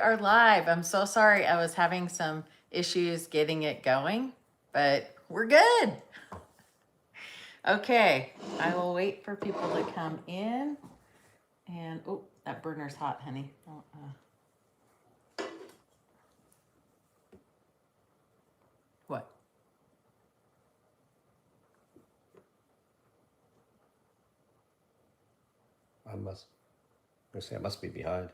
Are live. I'm so sorry. I was having some issues getting it going, but we're good. Okay, I will wait for people to come in. And oh, that burner's hot, honey. What? I must be behind.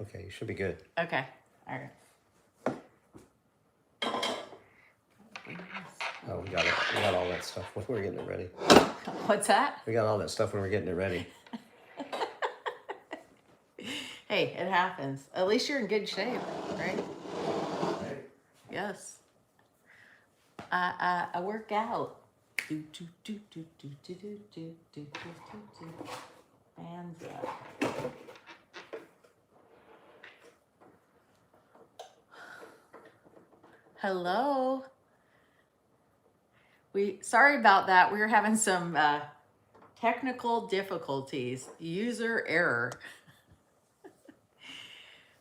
Okay, you should be good. Okay. All right. Oh, we got it. We got all that stuff when we're getting it ready. What's that? We got all that stuff when we're getting it ready. Hey, it happens. At least you're in good shape, right? Yes. I work out. Do do do do do do do do do do do. Hands up. Hello. Sorry about that. We were having some technical difficulties. User error.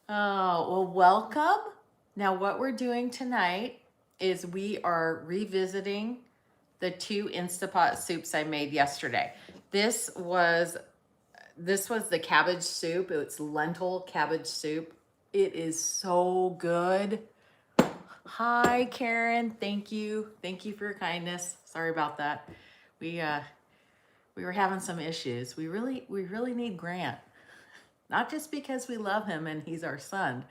Oh, well, welcome. Now, what we're doing tonight is we are revisiting the 2 Instapot soups I made yesterday. This was the cabbage soup. It's lentil cabbage soup. It is so good. Hi, Karen. Thank you. Thank you for your kindness. Sorry about that. We were having some issues. We really need Grant. Not just because we love him and he's our son.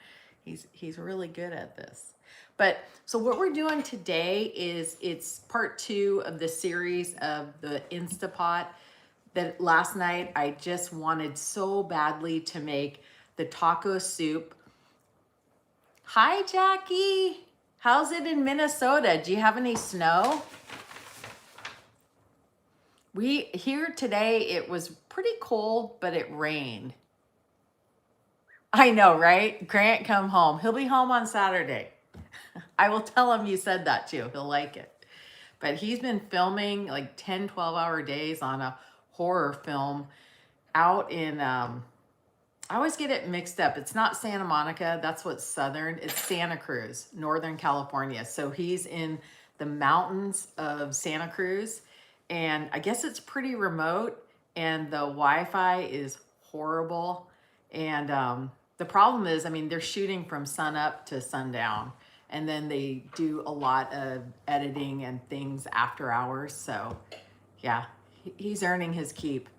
He's really good at this. But so what we're doing today is it's part 2 of the series of the Instapot that last night I just wanted so badly to make the taco soup. Hi, Jackie. How's it in Minnesota? Do you have any snow? Here today, it was pretty cold, but it rained. I know, right? Grant, come home. He'll be home on Saturday. I will tell him you said that too. He'll like it. But he's been filming like 10, 12-hour days on a horror film out in, I always get it mixed up. It's not Santa Monica. That's what's southern. It's Santa Cruz, Northern California. So he's in the mountains of Santa Cruz. And I guess it's pretty remote. And the Wi-Fi is horrible. And the problem is, I mean, they're shooting from sun up to sundown, and then they do a lot of editing and things after hours. So yeah, he's earning his keep.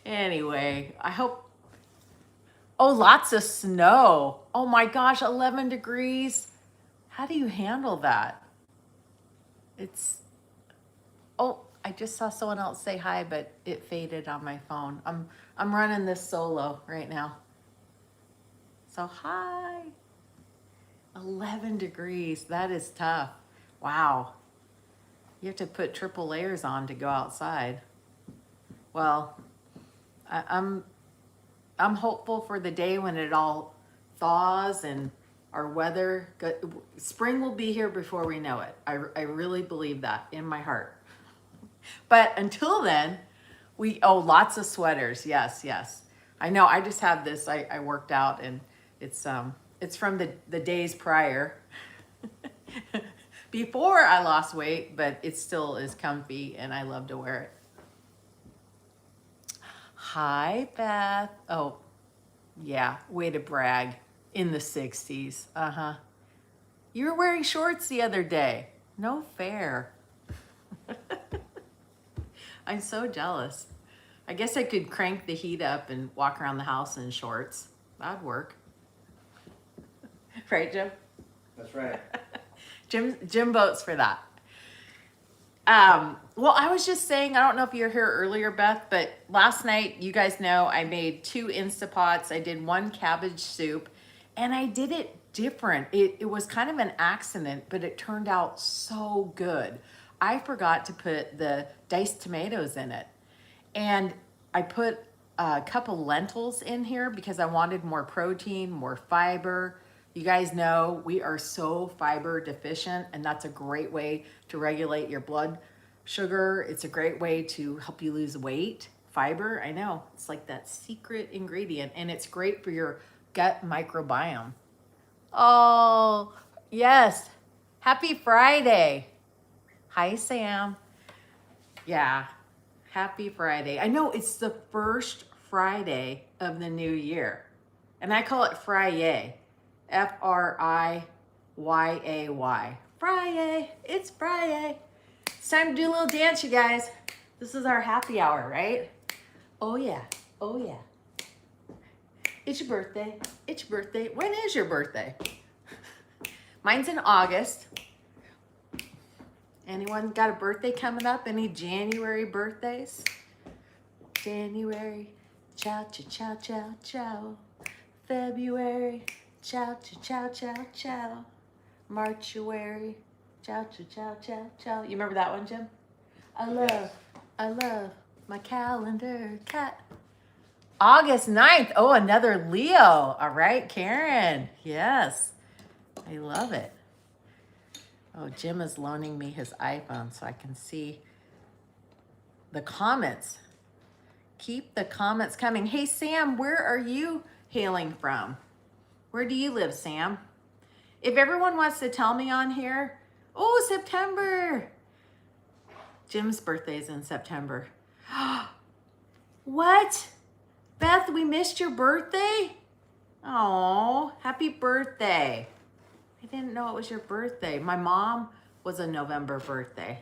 Anyway, I hope, oh, lots of snow. Oh my gosh, 11 degrees. How do you handle that? It's, oh, I just saw someone else say hi, but it faded on my phone. I'm running this solo right now. So hi. 11 degrees. That is tough. Wow. You have to put triple layers on to go outside. Well, I'm hopeful for the day when it all thaws and our weather, spring will be here before we know it. I really believe that in my heart. But until then, lots of sweaters. Yes, yes. I know, I just have this, I worked out and it's from the days prior before I lost weight, but it still is comfy and I love to wear it. Hi, Beth. Oh, yeah, way to brag. In the 60s. Uh-huh. You were wearing shorts the other day. No fair. I'm so jealous. I guess I could crank the heat up and walk around the house in shorts. That'd work. Right, Jim? That's right. Jim votes for that. Well, I was just saying, I don't know if you were here earlier, Beth, but last night, you guys know I made 2 Instapots. I did 1 cabbage soup, and I did it different. It was kind of an accident, but it turned out so good. I forgot to put the diced tomatoes in it. And I put a couple lentils in here because I wanted more protein, more fiber. You guys know we are so fiber deficient, and that's a great way to regulate your blood sugar. It's a great way to help you lose weight. fiber. I know, it's like that secret ingredient, and it's great for your gut microbiome. Oh, yes. Happy Friday. Hi, Sam. Yeah, happy Friday. I know it's the first Friday of the new year, and I call it Friday. Friyay. Friday. It's Friday. It's time to do a little dance, you guys. This is our happy hour, right? Oh, yeah. Oh, yeah. It's your birthday. It's your birthday. When is your birthday? Mine's in August. Anyone got a birthday coming up? Any January birthdays? January, ciao, ciao, ciao, ciao, ciao. February, ciao, ciao, ciao, ciao, ciao. Marchuary, ciao, ciao, ciao, ciao, ciao. You remember that one, Jim? Yes. I love my calendar cat. August 9th. Oh, another Leo. All right, Karen. Yes. I love it. Oh, Jim is loaning me his iPhone so I can see the comments. Keep the comments coming. Hey, Sam, where are you hailing from? Where do you live, Sam? If everyone wants to tell me on here, oh, September. Jim's birthday is in September. What? Beth, we missed your birthday? Oh, happy birthday. I didn't know it was your birthday. My mom was a November birthday.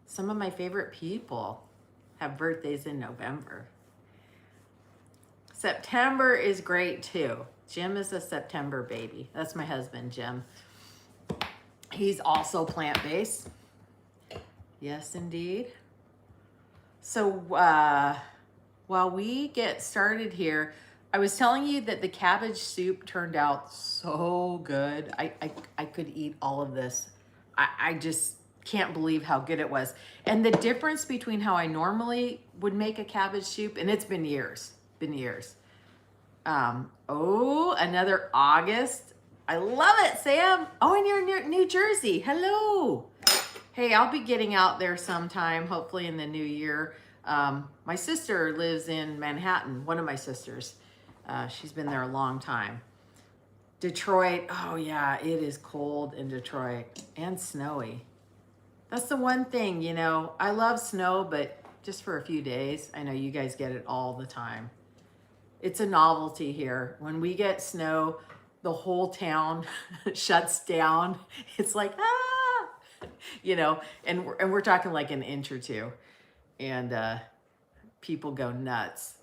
Some of my favorite people have birthdays in November. September is great too. Jim is a September baby. That's my husband, Jim. He's also plant-based. Yes, indeed. So while we get started here, I was telling you that the cabbage soup turned out so good. I could eat all of this. I just can't believe how good it was. And the difference between how I normally would make a cabbage soup, and it's been years. Oh, another August. I love it, Sam. Oh, and you're near New Jersey. Hello. Hey, I'll be getting out there sometime, hopefully in the new year. My sister lives in Manhattan, one of my sisters. She's been there a long time. Detroit, oh yeah, it is cold in Detroit and snowy. That's the one thing, you know, I love snow, but just for a few days. I know you guys get it all the time. It's a novelty here. When we get snow, the whole town shuts down. It's like, you know, and we're talking like an inch or two, and people go nuts.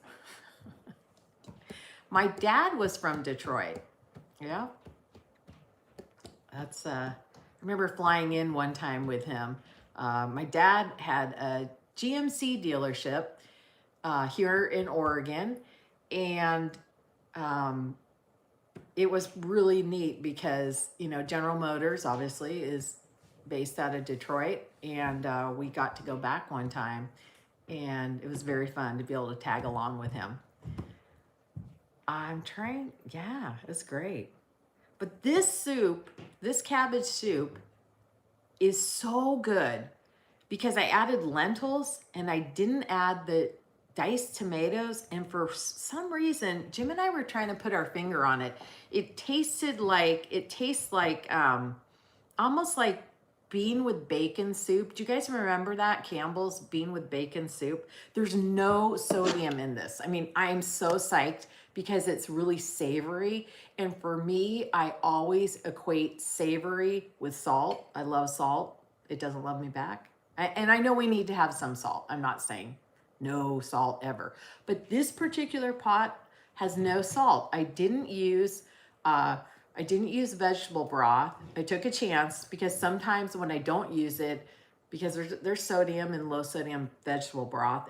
My dad was from Detroit. Yeah. That's, I remember flying in one time with him. My dad had a GMC dealership here in Oregon, and it was really neat because, you know, General Motors obviously is based out of Detroit, and we got to go back one time, and it was very fun to be able to tag along with him. Yeah, it's great. But this soup, this cabbage soup is so good because I added lentils and I didn't add the diced tomatoes. And for some reason, Jim and I were trying to put our finger on it. It tastes like almost like bean with bacon soup. Do you guys remember that? Campbell's bean with bacon soup. There's no sodium in this. I mean, I am so psyched because it's really savory. And for me, I always equate savory with salt. I love salt. It doesn't love me back. And I know we need to have some salt. I'm not saying no salt ever. But this particular pot has no salt. I didn't use vegetable broth. I took a chance because sometimes when I don't use it, because there's sodium in low sodium vegetable broth,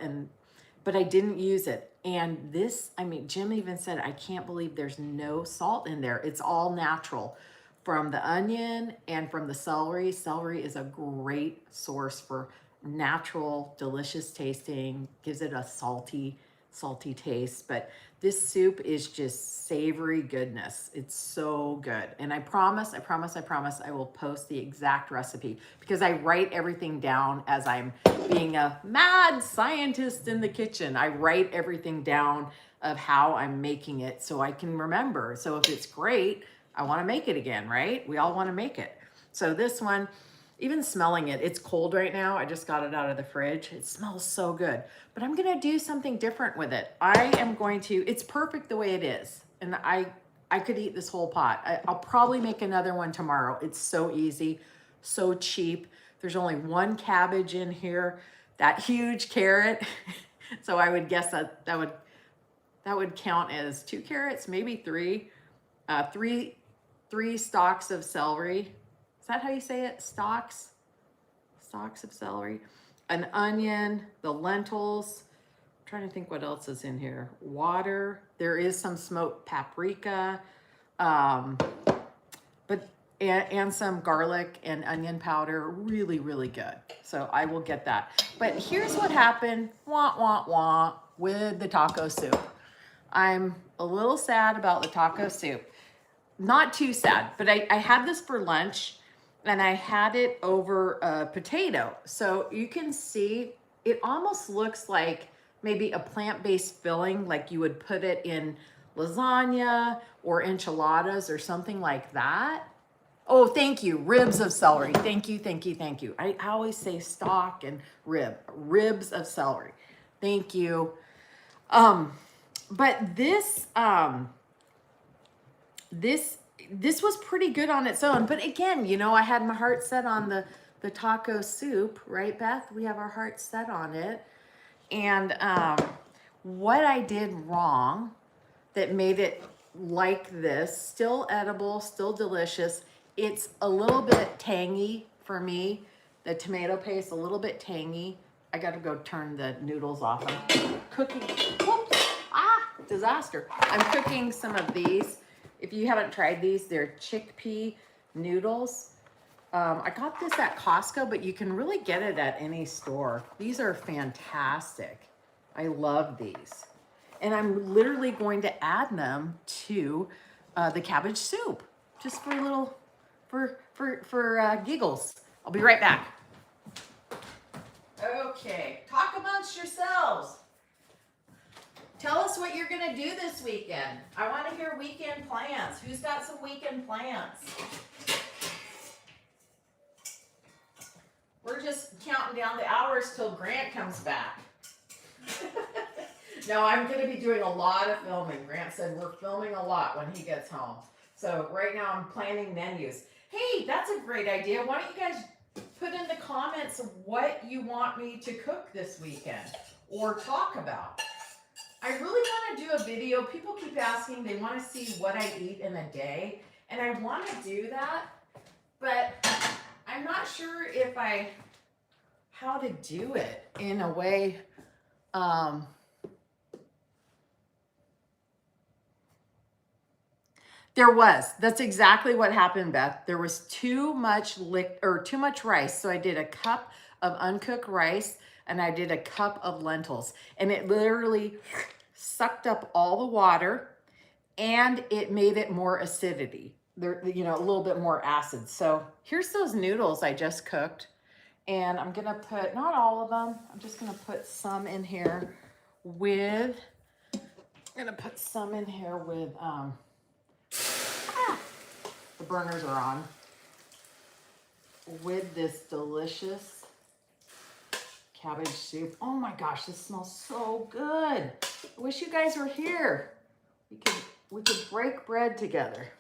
but I didn't use it. And this, I mean, Jim even said, I can't believe there's no salt in there. It's all natural from the onion and from the celery. Celery is a great source for natural, delicious tasting, gives it a salty salty taste, but this soup is just savory goodness. It's so good. And I promise, I will post the exact recipe because I write everything down as I'm being a mad scientist in the kitchen. I write everything down of how I'm making it so I can remember. So if it's great, I want to make it again, right? We all want to make it. So this one, even smelling it, it's cold right now. I just got it out of the fridge. It smells so good, but I'm going to do something different with it. I am going to, it's perfect the way it is. And I could eat this whole pot. I'll probably make another one tomorrow. It's so easy, so cheap. There's only one cabbage in here, that huge carrot. So I would guess that would count as 2 carrots, maybe 3, three stalks of celery. Is that how you say it? Stalks of celery, an onion, the lentils. I'm trying to think what else is in here. Water. There is some smoked paprika, but and some garlic and onion powder. Really, really good. So I will get that. But here's what happened. Wah, wah, wah, with the taco soup. I'm a little sad about the taco soup. Not too sad, but I had this for lunch and I had it over a potato. So you can see it almost looks like maybe a plant-based filling, like you would put it in lasagna or enchiladas or something like that. Oh, thank you. Ribs of celery. Thank you, thank you, thank you. I always say stalk and ribs of celery. Thank you. But this was pretty good on its own. But again, you know, I had my heart set on the taco soup, right, Beth? We have our heart set on it. And what I did wrong that made it like this, still edible, still delicious. It's a little bit tangy for me. The tomato paste, a little bit tangy. I got to go turn the noodles off. I'm cooking. Whoops. Disaster. I'm cooking some of these. If you haven't tried these, they're chickpea noodles. I got this at Costco, but you can really get it at any store. These are fantastic. I love these. And I'm literally going to add them to the cabbage soup, just for a little, for giggles. I'll be right back. Okay, talk amongst yourselves. Tell us what you're gonna do this weekend. I want to hear weekend plans. Who's got some weekend plans? We're just counting down the hours till Grant comes back. No, I'm gonna be doing a lot of filming. Grant said we're filming a lot when he gets home. So right now I'm planning menus. Hey, that's a great idea. Why don't you guys put in the comments what you want me to cook this weekend or talk about? I really want to do a video. People keep asking, they want to see what I eat in a day. And I want to do that, but I'm not sure if how to do it in a way. That's exactly what happened, Beth. There was too much rice. So I did a cup of uncooked rice and I did a cup of lentils, and it literally sucked up all the water and it made it more acidity. There, you know, a little bit more acid. So here's those noodles I just cooked, and I'm gonna put, not all of them, I'm just gonna put some in here with, the burners are on, with this delicious cabbage soup. Oh my gosh, this smells so good. I wish you guys were here. We could break bread together.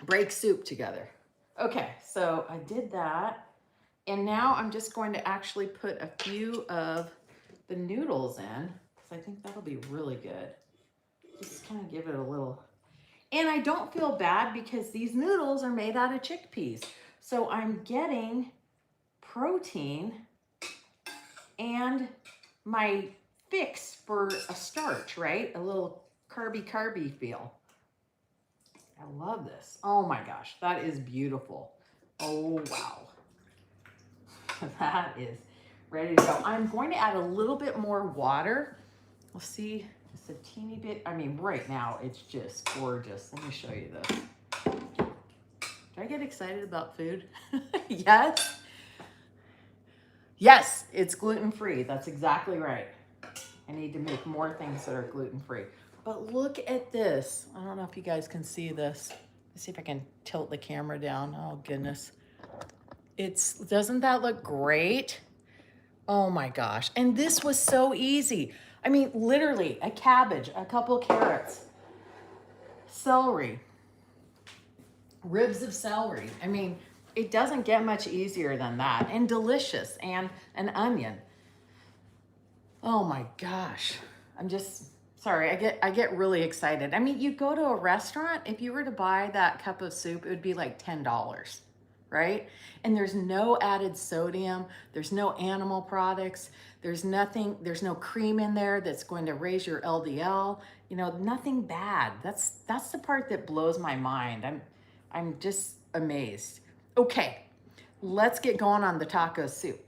Break soup together. Okay, so I did that. And now I'm just going to actually put a few of the noodles in, because I think that'll be really good. Just kind of give it a little. And I don't feel bad because these noodles are made out of chickpeas. So I'm getting protein and my fix for a starch, right? A little carby feel. I love this. Oh my gosh, that is beautiful. Oh wow. That is ready to go. I'm going to add a little bit more water Let's see, it's a teeny bit, I mean, right now it's just gorgeous. Let me show you this. Do I get excited about food? Yes. Yes, it's gluten-free. That's exactly right. I need to make more things that are gluten-free. But look at this. I don't know if you guys can see this. Let's see if I can tilt the camera down. Oh, goodness. Doesn't that look great? Oh my gosh. And this was so easy. I mean, literally a cabbage, a couple carrots, celery, ribs of celery. I mean, it doesn't get much easier than that. And delicious. And an onion. Oh my gosh. I'm just sorry. I get really excited. I mean, you go to a restaurant, if you were to buy that cup of soup, it would be like $10, right? And there's no added sodium, there's no animal products, there's no cream in there that's going to raise your LDL, you know, nothing bad. That's the part that blows my mind. I'm just amazed. Okay, let's get going on the taco soup.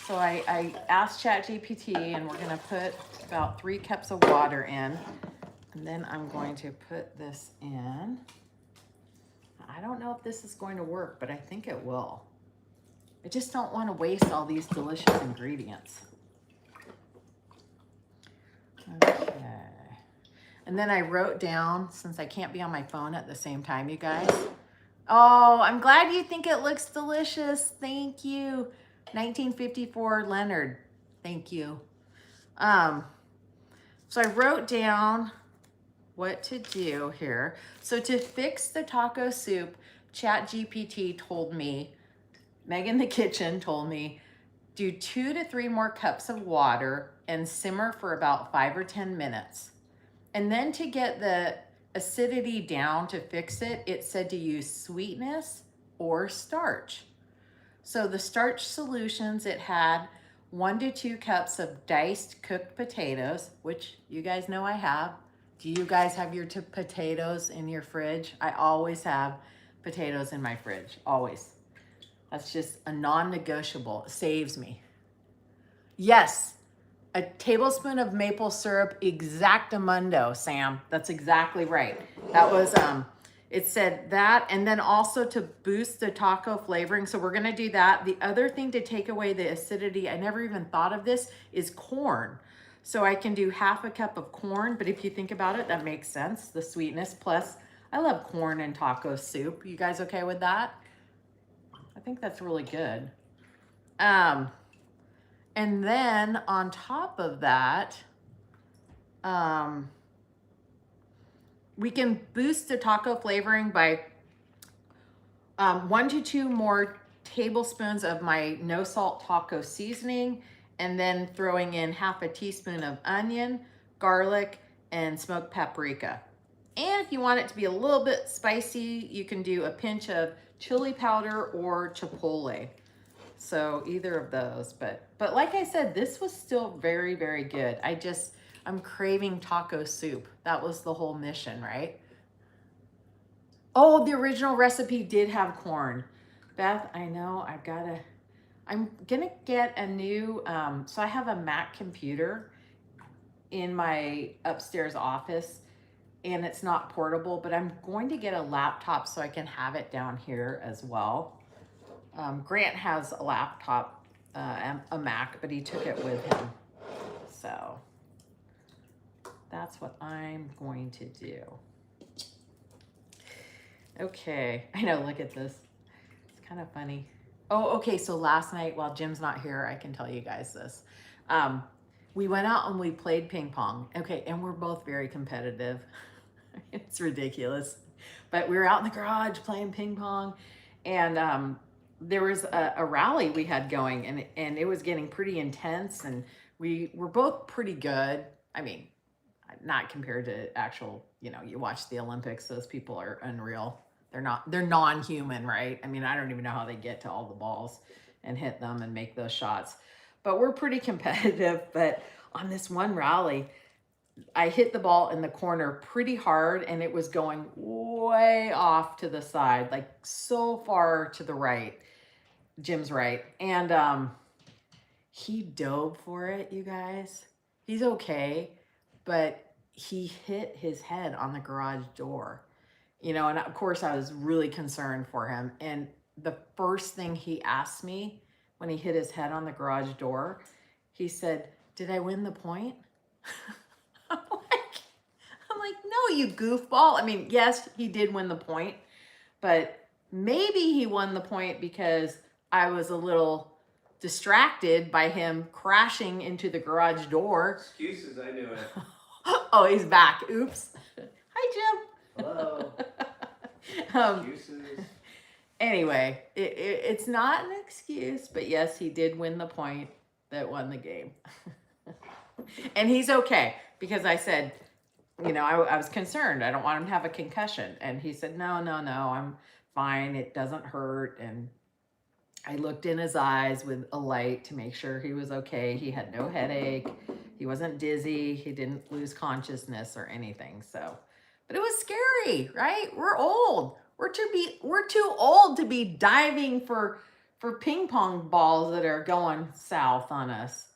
So I asked ChatGPT, and we're gonna put about 3 cups of water in, and then I'm going to put this in. I don't know if this is going to work, but I think it will. I just don't want to waste all these delicious ingredients. Okay. And then I wrote down, since I can't be on my phone at the same time, you guys. Oh, I'm glad you think it looks delicious. Thank you. 1954 Leonard. Thank you. So I wrote down what to do here. So to fix the taco soup, ChatGPT told me, Megan the Kitchen told me, do 2 to 3 more cups of water and simmer for about 5 or 10 minutes. And then to get the acidity down to fix it, it said to use sweetness or starch. So the starch solutions, it had 1 to 2 cups of diced cooked potatoes, which you guys know I have. Do you guys have your potatoes in your fridge? I always have potatoes in my fridge, always. That's just a non-negotiable. It saves me. Yes, a tablespoon of maple syrup, exactamundo, Sam. That's exactly right. That was, it said that, and then also to boost the taco flavoring. So we're gonna do that. The other thing to take away the acidity, I never even thought of this, is corn. So I can do half a cup of corn, but if you think about it, that makes sense. The sweetness, plus I love corn and taco soup. You guys okay with that? I think that's really good. And then on top of that, we can boost the taco flavoring by 1 to 2 more tablespoons of my no salt taco seasoning, and then throwing in half a teaspoon of onion, garlic, and smoked paprika. And if you want it to be a little bit spicy, you can do a pinch of chili powder or chipotle. So either of those, but like I said, this was still very, very good. I'm craving taco soup. That was the whole mission, right? Oh, the original recipe did have corn. Beth, I know I'm gonna get a new, so I have a Mac computer in my upstairs office, and it's not portable, but I'm going to get a laptop so I can have it down here as well. Grant has a laptop, a Mac, but he took it with him. So that's what I'm going to do. Okay, I know, look at this. It's kind of funny. Oh, okay, so last night while Jim's not here, I can tell you guys this. We went out and we played ping pong. Okay, and we're both very competitive. It's ridiculous. But we were out in the garage playing ping pong, and there was a rally we had going, and it was getting pretty intense, and we were both pretty good. I mean, not compared to actual, you know, you watch the Olympics, those people are unreal. They're non-human, right? I mean, I don't even know how they get to all the balls and hit them and make those shots. But we're pretty competitive. But on this one rally, I hit the ball in the corner pretty hard, and it was going way off to the side, like so far to the right, Jim's right. And He dove for it, you guys. He's okay, but he hit his head on the garage door. And of course I was really concerned for him. And the first thing he asked me when he hit his head on the garage door, he said, "Did I win the point?" I'm like, I'm like, "No, you goofball." I mean, yes, he did win the point, but maybe he won the point because I was a little distracted by him crashing into the garage door. Excuses, I knew it. Oh, he's back. Oops. Hi, Jim. Hello. Um, Excuses. anyway, it's not an excuse, but yes, he did win the point that won the game. And he's okay because I said, I was concerned. I don't want him to have a concussion. And he said, no, I'm fine. It doesn't hurt. And I looked in his eyes with a light to make sure he was okay. He had no headache. He wasn't dizzy. He didn't lose consciousness or anything. So, but it was scary, right? We're old. We're too old to be diving for ping pong balls that are going south on us.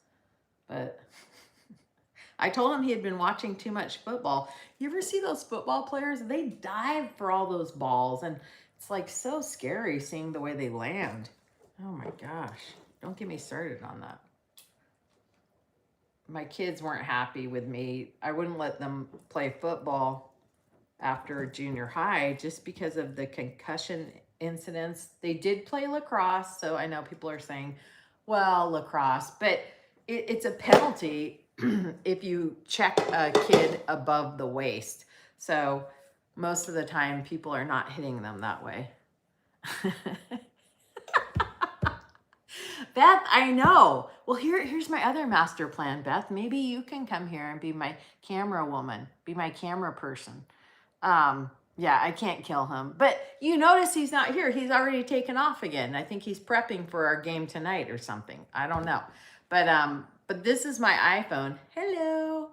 But I told him he had been watching too much football. You ever see those football players? They dive for all those balls, and it's like so scary seeing the way they land. Oh my gosh. Don't get me started on that. My kids weren't happy with me. I wouldn't let them play football after junior high just because of the concussion incidents. They did play lacrosse, so I know people are saying, well, lacrosse, but it's a penalty if you check a kid above the waist. So most of the time people are not hitting them that way. Beth, I know. Well, here's my other master plan, Beth. Maybe you can come here and be my camera woman, be my camera person. Yeah, I can't kill him. But you notice he's not here. He's already taken off again. I think he's prepping for our game tonight or something. I don't know. But this is my iPhone. Hello.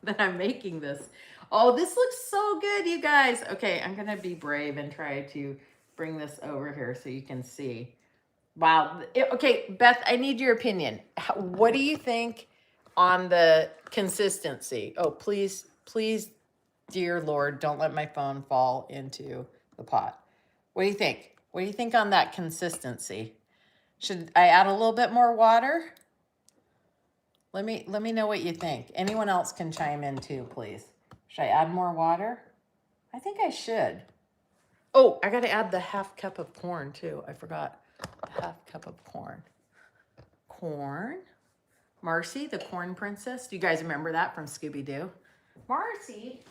That I'm making this. Oh, this looks so good, you guys. Okay, I'm going to be brave and try to bring this over here so you can see. Wow. Okay, Beth, I need your opinion. What do you think on the consistency? Oh, please, dear Lord, don't let my phone fall into the pot. What do you think? What do you think on that consistency? Should I add a little bit more water? Let me know what you think. Anyone else can chime in too, please. Should I add more water? I think I should. Oh, I got to add the half cup of corn too. I forgot. Half cup of corn. Corn. Marcy, the corn princess. Do you guys remember that from Scooby-Doo? Marcy.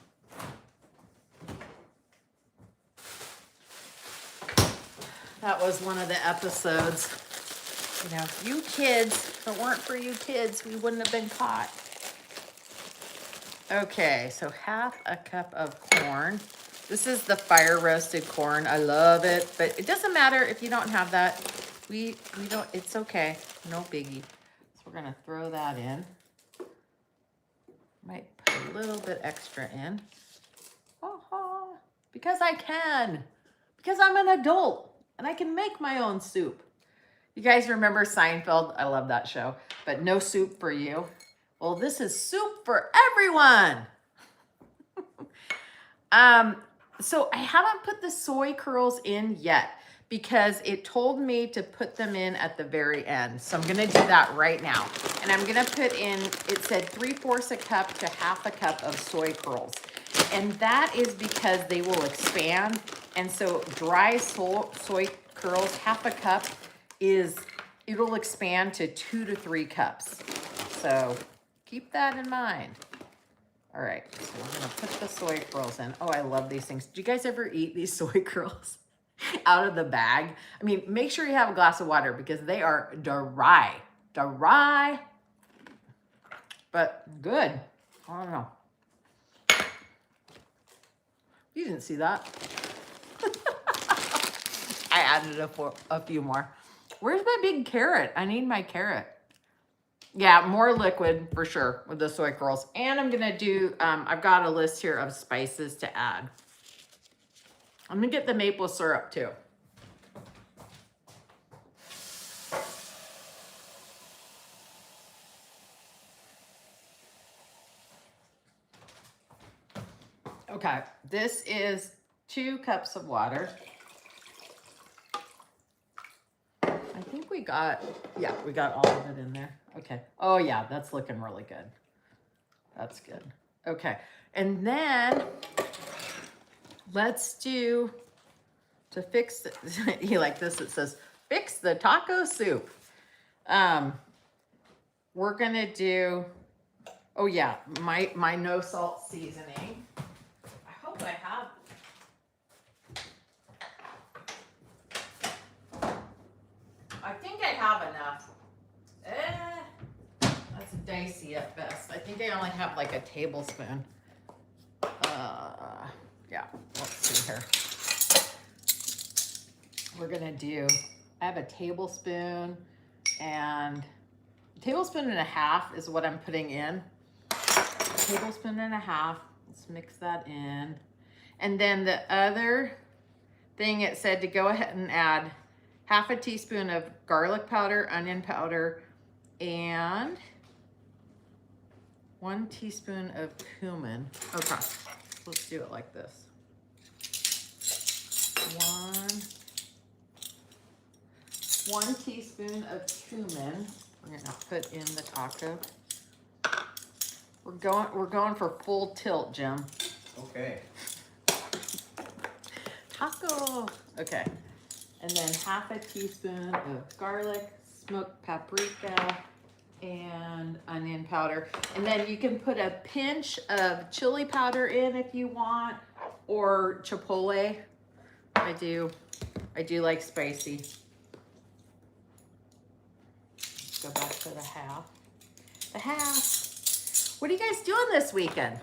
That was one of the episodes. You kids, if it weren't for you kids, we wouldn't have been caught. Okay, so half a cup of corn. This is the fire roasted corn. I love it, but it doesn't matter if you don't have that. We don't, it's okay. No biggie. So we're gonna throw that in. Might put a little bit extra in. Because I can. Because I'm an adult and I can make my own soup. You guys remember Seinfeld? I love that show. But no soup for you. Well, this is soup for everyone. So I haven't put the soy curls in yet because it told me to put them in at the very end. So I'm going to do that right now. And I'm going to put in, it said 3/4 a cup to half a cup of soy curls. And that is because they will expand. And so dry soy curls, half a cup it'll expand to 2 to 3 cups. So keep that in mind. All right, so we're gonna put the soy curls in. Oh, I love these things. Do you guys ever eat these soy curls out of the bag? I mean, make sure you have a glass of water because they are dry, but good. I don't know. You didn't see that. I added a few more. Where's my big carrot? I need my carrot. Yeah, more liquid for sure with the soy curls. And I'm gonna do, I've got a list here of spices to add. I'm gonna get the maple syrup too. Okay, this is 2 cups of water. I think we got all of it in there. Okay. Oh yeah, that's looking really good. That's good. Okay, and then let's do, to fix it, you like this, it says, fix the taco soup. We're gonna do, oh yeah, my no salt seasoning. I hope I have. I think I have enough. That's dicey at best. I think I only have like a tablespoon. Yeah, let's see here. We're gonna do, I have a tablespoon and a tablespoon and a half is what I'm putting in. A tablespoon and a half, let's mix that in. And then the other thing, it said to go ahead and add half a teaspoon of garlic powder, onion powder, and 1 teaspoon of cumin. Okay, let's do it like this. 1 teaspoon of cumin. We're gonna put in the taco. We're going for full tilt, Jim. Okay. Taco. Okay. And then half a teaspoon of garlic, smoked paprika, and onion powder. And then you can put a pinch of chili powder in if you want, or chipotle. I do like spicy. Let's go back to the half. The half. What are you guys doing this weekend?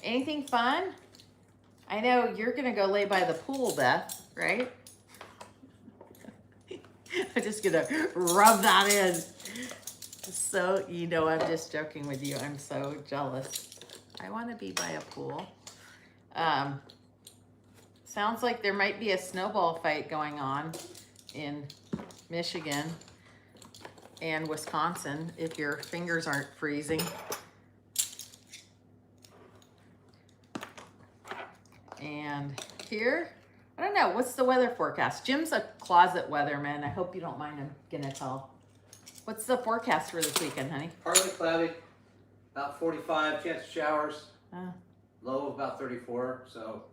Anything fun? I know you're gonna go lay by the pool, Beth, right? I'm just gonna rub that in. So, you know, I'm just joking with you. I'm so jealous. I wanna be by a pool. Sounds like there might be a snowball fight going on in Michigan and Wisconsin, if your fingers aren't freezing. And here, I don't know, what's the weather forecast? Jim's a closet weatherman. I hope you don't mind, I'm gonna tell. What's the forecast for this weekend, honey? Partly cloudy, about 45, chance of showers. Low of about 34, so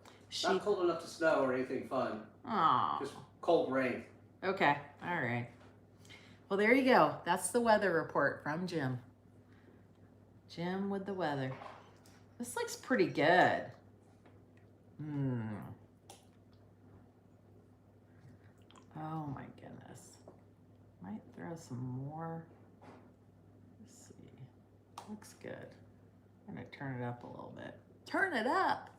not cold enough to snow or anything fun. Aww. Just cold rain. Okay, all right. Well, there you go. That's the weather report from Jim. Jim with the weather. This looks pretty good. Oh my goodness. Might throw some more. Let's see. Looks good. I'm gonna turn it up a little bit. Turn it up.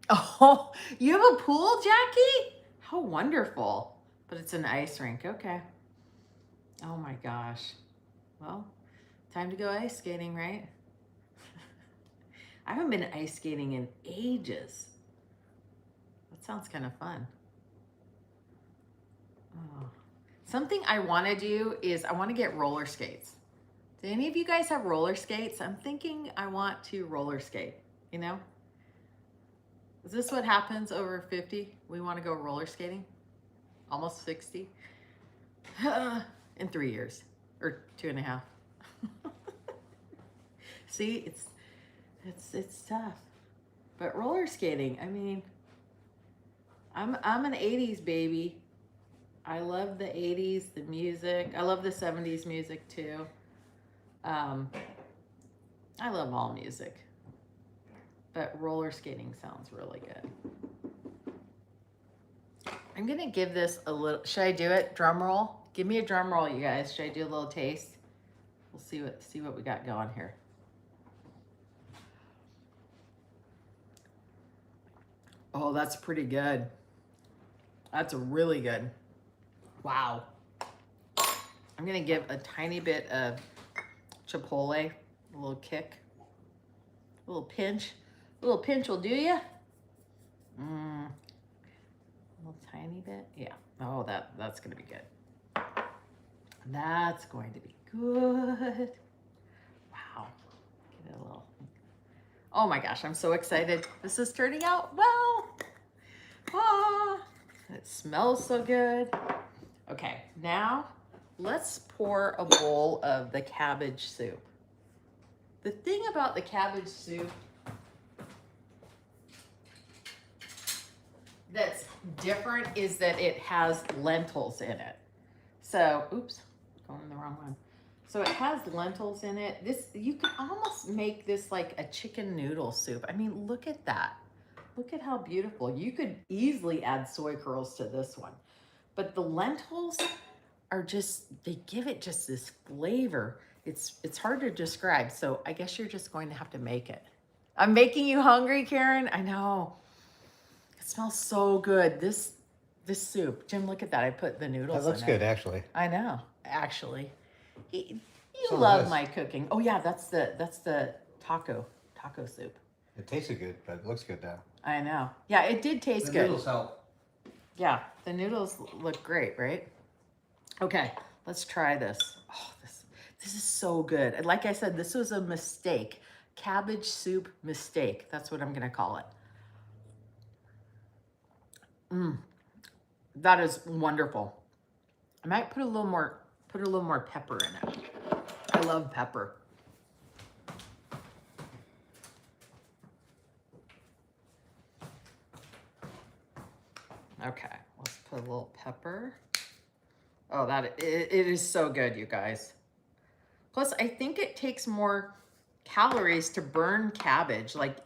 Oh, you have a pool, Jackie? How wonderful. But it's an ice rink. Okay. Oh my gosh. Well, time to go ice skating, right? I haven't been ice skating in ages. That sounds kind of fun. Oh. Something I want to do is I want to get roller skates. Do any of you guys have roller skates? I'm thinking I want to roller skate, you know? Is this what happens over 50? We want to go roller skating? Almost 60? In 3 years, or 2.5. See, it's tough. But roller skating, I mean, I'm an 80s baby. I love the 80s, the music. I love the 70s music too. I love all music. But roller skating sounds really good. I'm gonna give this a little, should I do it? Drum roll? Give me a drum roll, you guys. Should I do a little taste? We'll see what we got going here. Oh, that's pretty good. That's really good. Wow. I'm gonna give a tiny bit of chipotle, a little kick, a little pinch. A little pinch will do ya. A little tiny bit. Yeah. Oh, that's gonna be good. That's going to be good. Wow. Oh my gosh, I'm so excited. This is turning out well. Ah, it smells so good. Okay, now let's pour a bowl of the cabbage soup. The thing about the cabbage soup that's different is that it has lentils in it. So, oops, going the wrong one. So it has lentils in it. This, you can almost make this like a chicken noodle soup. I mean, look at that. Look at how beautiful. You could easily add soy curls to this one. But the lentils are just, they give it just this flavor. It's hard to describe. So I guess you're just going to have to make it. I'm making you hungry, Karen. I know. It smells so good. This soup. Jim, look at that. I put the noodles in it. That looks good, actually. I know, actually. You So love nice. my cooking. Oh yeah, that's the taco soup. It tasted good, but it looks good now. I know. Yeah, it did taste The good. noodles help. Yeah, the noodles look great, right? Okay, let's try this. Oh, this is so good. And like I said, this was a mistake. Cabbage soup mistake. That's what I'm gonna call it. That is wonderful. I might put a little more pepper in it. I love pepper. Okay, let's put a little pepper. Oh, it is so good, you guys. Plus, I think it takes more calories to burn cabbage. Like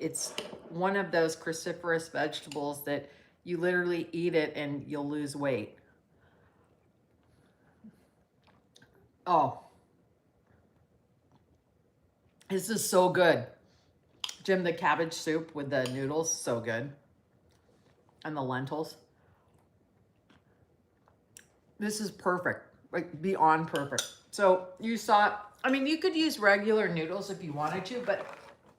it's one of those cruciferous vegetables that you literally eat it and you'll lose weight. Oh, this is so good. Jim, the cabbage soup with the noodles, so good. And the lentils. This is perfect, like beyond perfect. So you saw, I mean, you could use regular noodles if you wanted to, but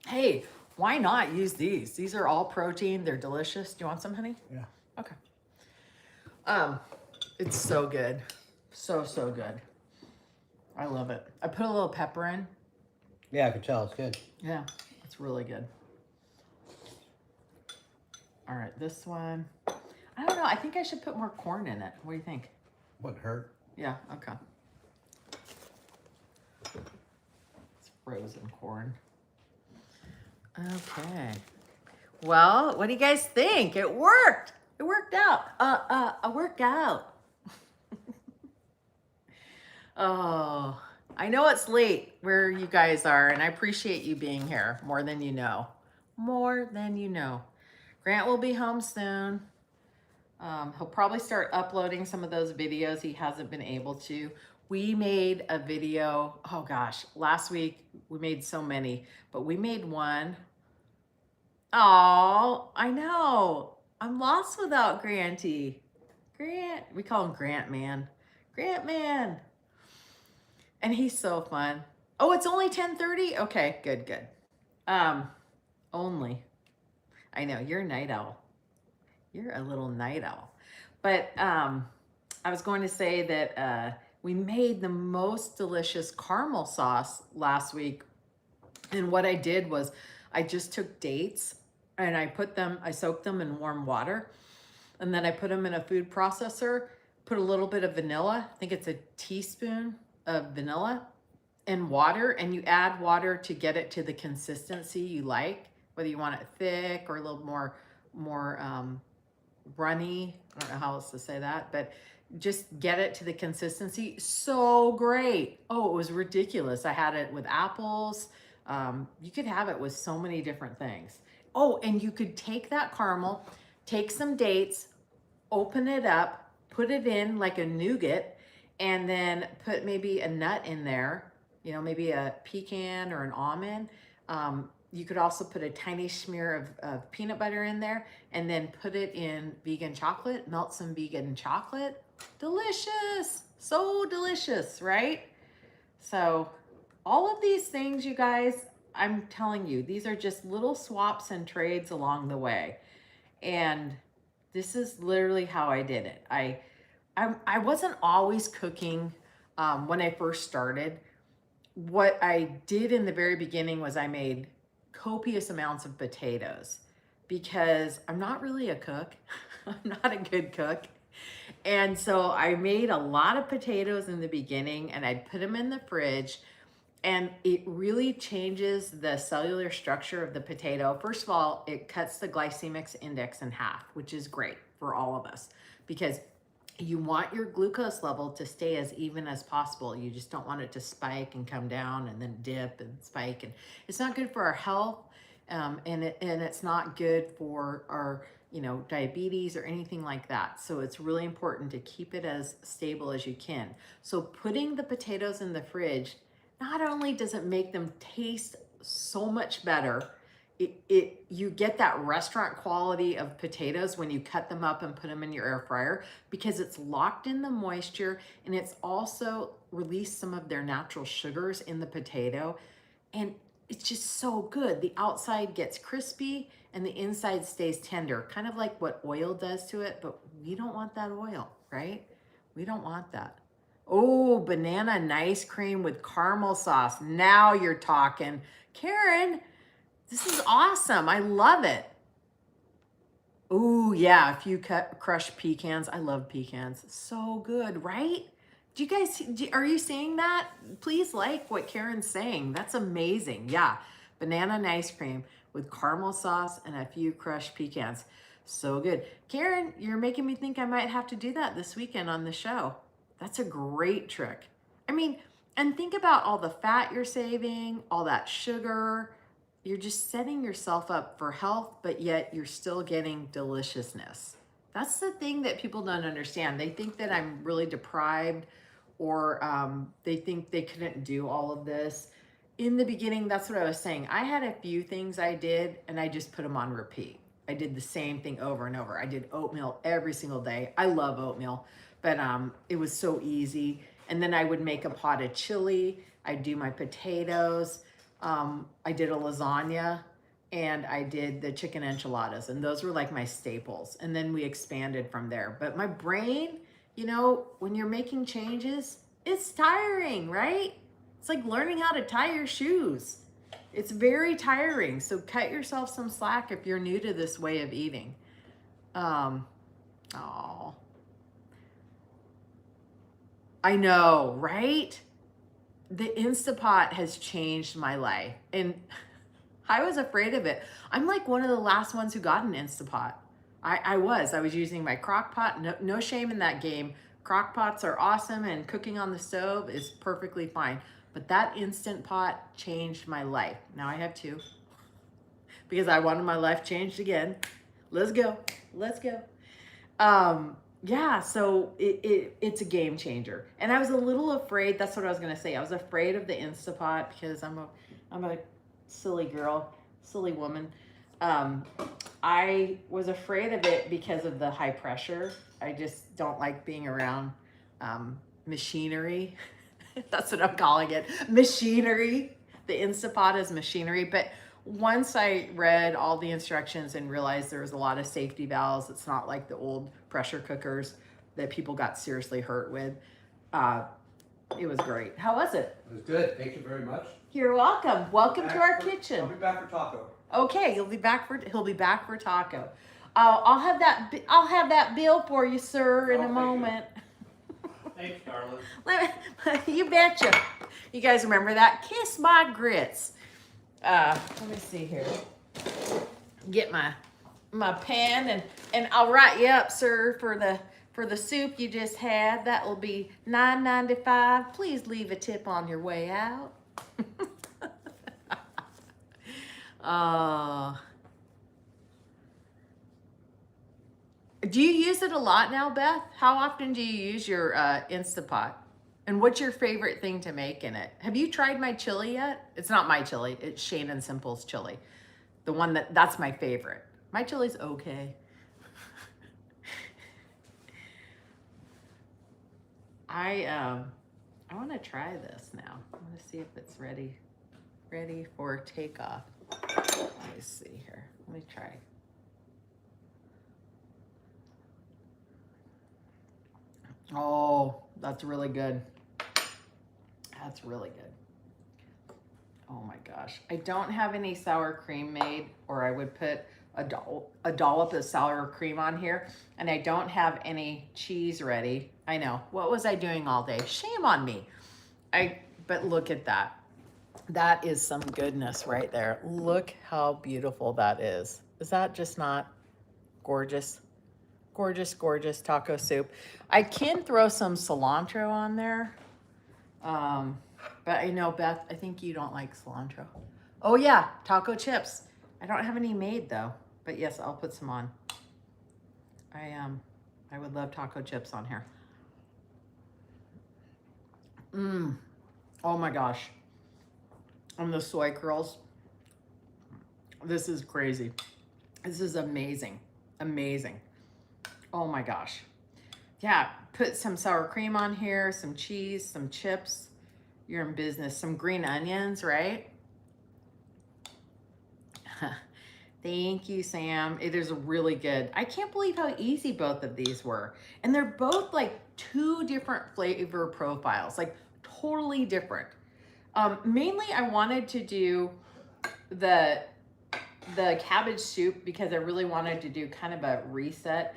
hey, why not use these? These are all protein. They're delicious. Do you want some, honey? Yeah. Okay. It's so good. So good. I love it. I put a little pepper in. Yeah, I can tell. It's good. Yeah, it's really good. All right, this one. I don't know. I think I should put more corn in it. What do you think? Wouldn't hurt. Yeah, okay. It's frozen corn. Okay. Well, what do you guys think? It worked. It worked out. A workout. Oh, I know it's late where you guys are, and I appreciate you being here more than you know. More than you know. Grant will be home soon. He'll probably start uploading some of those videos he hasn't been able to. We made a video, oh gosh, last week we made so many, but we made one. Oh, I know. I'm lost without Granty. Grant, we call him Grant Man. Grant Man. And he's so fun. Oh, it's only 10:30? Okay, good. Only. I know, you're a night owl. You're a little night owl. But I was going to say that we made the most delicious caramel sauce last week. And what I did was I just took dates and I soaked them in warm water. And then I put them in a food processor, put a little bit of vanilla. I think it's a teaspoon of vanilla and water. And you add water to get it to the consistency you like, whether you want it thick or a little more runny. I don't know how else to say that, but just get it to the consistency. So great. Oh, it was ridiculous. I had it with apples. You could have it with so many different things. Oh, and you could take that caramel, take some dates, open it up, put it in like a nougat, and then put maybe a nut in there, you know, maybe a pecan or an almond. You could also put a tiny smear of peanut butter in there and then put it in vegan chocolate, melt some vegan chocolate. Delicious, so delicious, right? So all of these things, you guys, I'm telling you, these are just little swaps and trades along the way. And this is literally how I did it. I wasn't always cooking when I first started. What I did in the very beginning was I made copious amounts of potatoes because I'm not really a cook. I'm not a good cook. And so I made a lot of potatoes in the beginning and I'd put them in the fridge, and it really changes the cellular structure of the potato. First of all, it cuts the glycemic index in half, which is great for all of us because you want your glucose level to stay as even as possible. You just don't want it to spike and come down and then dip and spike. And it's not good for our health. And it's not good for our, diabetes or anything like that. So it's really important to keep it as stable as you can. So putting the potatoes in the fridge, not only does it make them taste so much better, you get that restaurant quality of potatoes when you cut them up and put them in your air fryer because it's locked in the moisture, and it's also released some of their natural sugars in the potato, and it's just so good. The outside gets crispy and the inside stays tender, kind of like what oil does to it, but we don't want that oil, right? We don't want that. Oh, banana nice cream with caramel sauce. Now you're talking. Karen, this is awesome. I love it. Oh, yeah. If you crush pecans, I love pecans. So good, right? Do you guys, are you seeing that? Please like what Karen's saying. That's amazing. Yeah. Banana and ice cream with caramel sauce and a few crushed pecans. So good. Karen, you're making me think I might have to do that this weekend on the show. That's a great trick. I mean, and think about all the fat you're saving, all that sugar. You're just setting yourself up for health, but yet you're still getting deliciousness. That's the thing that people don't understand. They think that I'm really deprived, or they think they couldn't do all of this. In the beginning, that's what I was saying. I had a few things I did and I just put them on repeat. I did the same thing over and over. I did oatmeal every single day. I love oatmeal, but it was so easy. And then I would make a pot of chili. I'd do my potatoes. I did a lasagna, and I did the chicken enchiladas, and those were like my staples. And then we expanded from there. But my brain, when you're making changes, it's tiring, right? It's like learning how to tie your shoes. It's very tiring. So cut yourself some slack if you're new to this way of eating. I know, right? The Instapot has changed my life, and I was afraid of it. I'm like one of the last ones who got an Instapot. I was using my crock pot. No shame in that game. Crock pots are awesome, and cooking on the stove is perfectly fine. But that Instant Pot changed my life. Now I have two because I wanted my life changed again. Let's go. Yeah, so it's a game changer. And I was a little afraid. That's what I was gonna say. I was afraid of the Instapot because I'm a silly girl, silly woman. I was afraid of it because of the high pressure. I just don't like being around machinery. That's what I'm calling it, machinery. The Instapot is machinery. But once I read all the instructions and realized there was a lot of safety valves, it's not like the old pressure cookers that people got seriously hurt with. It was great. How was it? It was good. Thank you very much. You're welcome. Welcome to our kitchen. I'll be back for taco. Okay, he'll be back for taco. I'll have that bill for you, sir, in a moment. Thanks, darling. You betcha. You guys remember that? Kiss my grits. Let me see here. Get my pen and I'll write you up, sir, for the soup you just had. That will be $9.95. Please leave a tip on your way out. Do you use it a lot now, Beth? How often do you use your Instapot? And what's your favorite thing to make in it? Have you tried my chili yet? It's not my chili. It's Shane and Simple's chili. The one that's my favorite. My chili's okay. I want to try this now. I want to see if it's ready for takeoff. Let me see here. Let me try. Oh, that's really good. That's really good. Oh my gosh. I don't have any sour cream made, or I would put a dollop of sour cream on here. And I don't have any cheese ready. I know. What was I doing all day? Shame on me. But look at that. That is some goodness right there. Look how beautiful that is. Is that just not gorgeous? Gorgeous, gorgeous taco soup. I can throw some cilantro on there. But I know, Beth, I think you don't like cilantro. Oh yeah, taco chips. I don't have any made though, but yes, I'll put some on. I would love taco chips on here. Oh my gosh. And the soy curls. This is crazy. This is amazing. Amazing. Oh my gosh. Yeah, put some sour cream on here, some cheese, some chips. You're in business. Some green onions, right? Thank you, Sam. It is really good. I can't believe how easy both of these were. And they're both like 2 different flavor profiles, like totally different. Mainly I wanted to do the cabbage soup because I really wanted to do kind of a reset.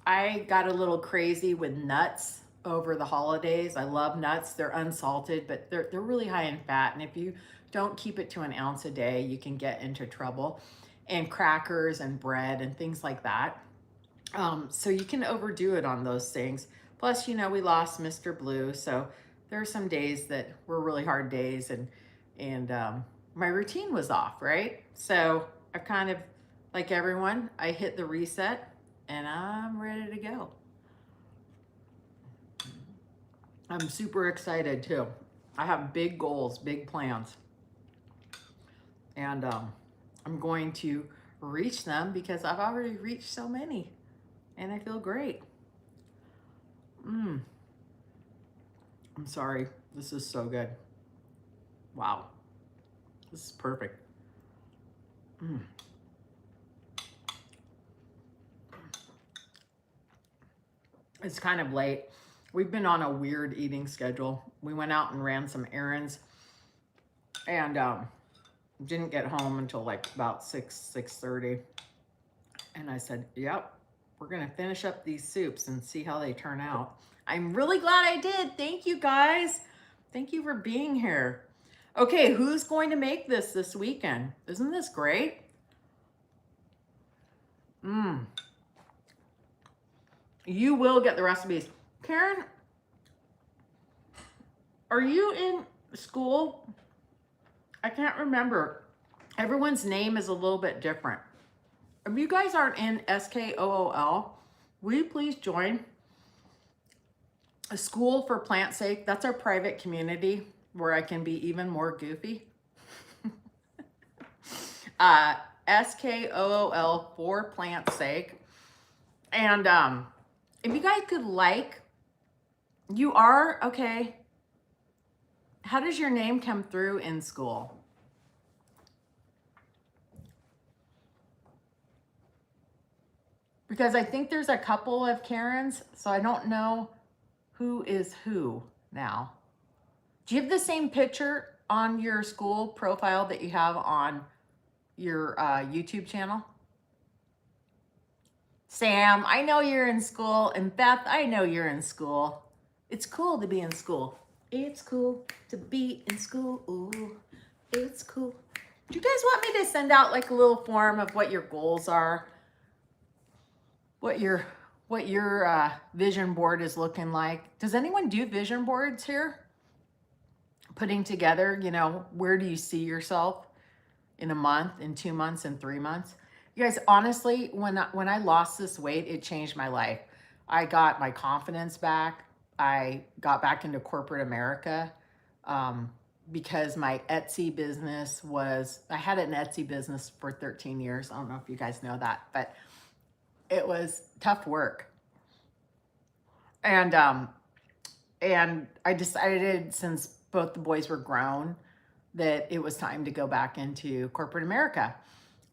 I got a little crazy with nuts over the holidays. I love nuts. They're unsalted, but they're really high in fat. And if you don't keep it to an ounce a day, you can get into trouble. And crackers and bread and things like that. So you can overdo it on those things. Plus, you know, we lost Mr. Blue. So there are some days that were really hard days and my routine was off, right? So I've kind of, like everyone, I hit the reset and I'm ready to go. I'm super excited too. I have big goals, big plans. And I'm going to reach them because I've already reached so many and I feel great. I'm sorry. This is so good. Wow. This is perfect. It's kind of late. We've been on a weird eating schedule. We went out and ran some errands and didn't get home until like about 6:30. And I said, yep, we're gonna finish up these soups and see how they turn out. I'm really glad I did. Thank you guys. Thank you for being here. Okay, who's going to make this weekend? Isn't this great? You will get the recipes. Karen, are you in school? I can't remember. Everyone's name is a little bit different. If you guys aren't in SKOOL, will you please join a School for Plant Sake? That's our private community where I can be even more goofy. SKOOL for Plant Sake. And if you guys could like, you are, okay. How does your name come through in school? Because I think there's a couple of Karens, so I don't know who is who now. Do you have the same picture on your school profile that you have on your YouTube channel? Sam, I know you're in school, and Beth, I know you're in school. It's cool to be in school. It's cool to be in school. Ooh, it's cool. Do you guys want me to send out like a little form of what your goals are? What your vision board is looking like? Does anyone do vision boards here? Putting together, you know, where do you see yourself in a month, in 2 months, in 3 months? You guys, honestly, when I lost this weight, it changed my life. I got my confidence back. I got back into corporate America because my Etsy business I had an Etsy business for 13 years. I don't know if you guys know that, but it was tough work. And I decided, since both the boys were grown, that it was time to go back into corporate America.